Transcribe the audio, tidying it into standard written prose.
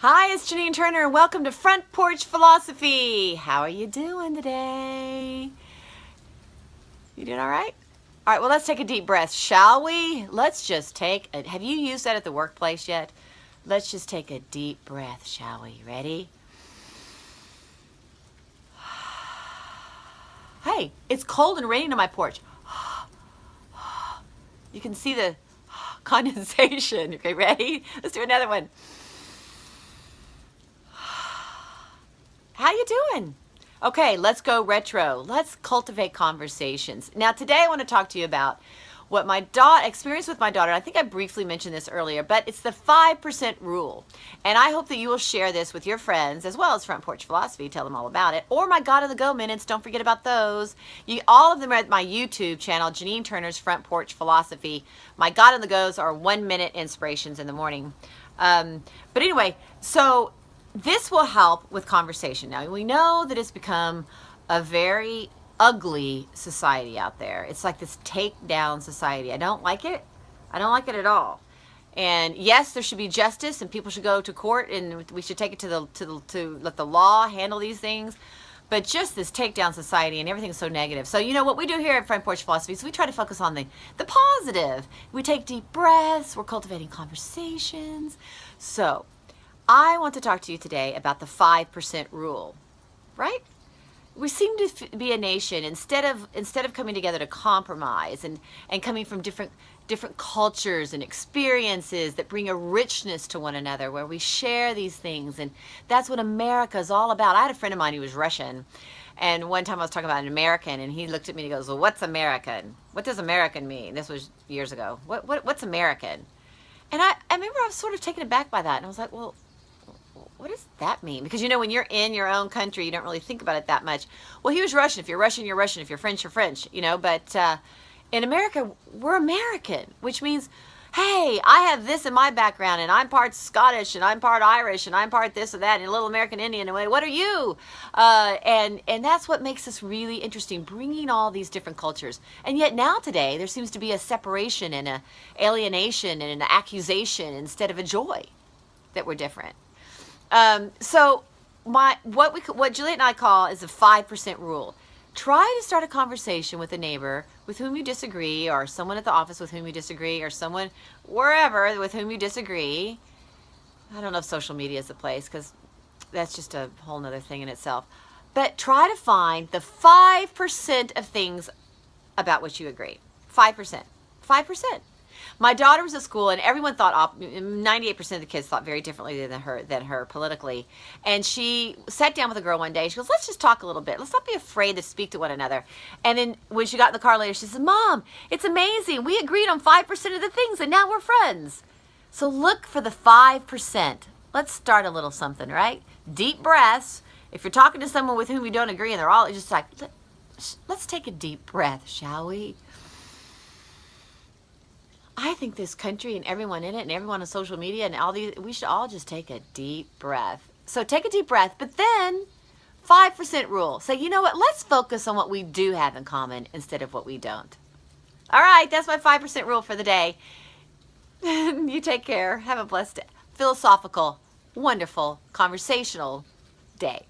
Hi, it's Janine Turner, and welcome to Front Porch Philosophy. How are you doing today? You doing all right? All right, well, let's take a deep breath, shall we? Have you used that at the workplace yet? Let's just take a deep breath, shall we? Ready? Hey, it's cold and raining on my porch. You can see the condensation. Okay, ready? Let's do another one. How you doing? Okay, let's go retro. Let's cultivate conversations. Now, today I want to talk to you about what my experience with my daughter. I think I briefly mentioned this earlier, but it's the 5% rule. And I hope that you will share this with your friends as well as Front Porch Philosophy. Tell them all about it. Or my God on the Go minutes. Don't forget about those. All of them are at my YouTube channel, Janine Turner's Front Porch Philosophy. My God on the Go's are 1-minute inspirations in the morning. But anyway, so this will help with conversation. Now, we know that it's become a very ugly society out there. It's like this takedown society. I don't like it. I don't like it at all. And yes, there should be justice, and people should go to court, and we should take it to let the law handle these things. But just this takedown society, and everything's so negative. So, what we do here at Front Porch Philosophy is we try to focus on the positive. We take deep breaths. We're cultivating conversations. So I want to talk to you today about the 5% rule, right? We seem to be a nation, instead of coming together to compromise and coming from different cultures and experiences that bring a richness to one another, where we share these things. And that's what America is all about. I had a friend of mine who was Russian, and one time I was talking about an American, and he looked at me and he goes, "Well, what's American? What does American mean?" This was years ago. What's American? And I remember I was sort of taken aback by that, and I was like, well, what does that mean? Because when you're in your own country, you don't really think about it that much. Well, he was Russian. If you're Russian, you're Russian. If you're French, you're French. But in America, we're American, which means, hey, I have this in my background, and I'm part Scottish, and I'm part Irish, and I'm part this or that, and a little American Indian. And what are you? And that's what makes us really interesting, bringing all these different cultures. And yet now today, there seems to be a separation and an alienation and an accusation instead of a joy that we're different. So what Juliet and I call is the 5% rule. Try to start a conversation with a neighbor with whom you disagree, or someone at the office with whom you disagree, or someone wherever with whom you disagree. I don't know if social media is the place, because that's just a whole nother thing in itself. But try to find the 5% of things about which you agree. 5%. 5%. My daughter was at school, and everyone thought 98% of the kids thought very differently than her politically. And she sat down with a girl one day. She goes, "Let's just talk a little bit. Let's not be afraid to speak to one another." And then when she got in the car later, she said, "Mom, it's amazing. We agreed on 5% of the things, and now we're friends." So look for the 5%. Let's start a little something, right? Deep breaths. If you're talking to someone with whom you don't agree, and they're all just like, let's take a deep breath, shall we? I think this country and everyone in it, and everyone on social media and all these, we should all just take a deep breath. So take a deep breath, but then 5% rule. Say, you know what? Let's focus on what we do have in common instead of what we don't. All right, that's my 5% rule for the day. You take care. Have a blessed, philosophical, wonderful, conversational day.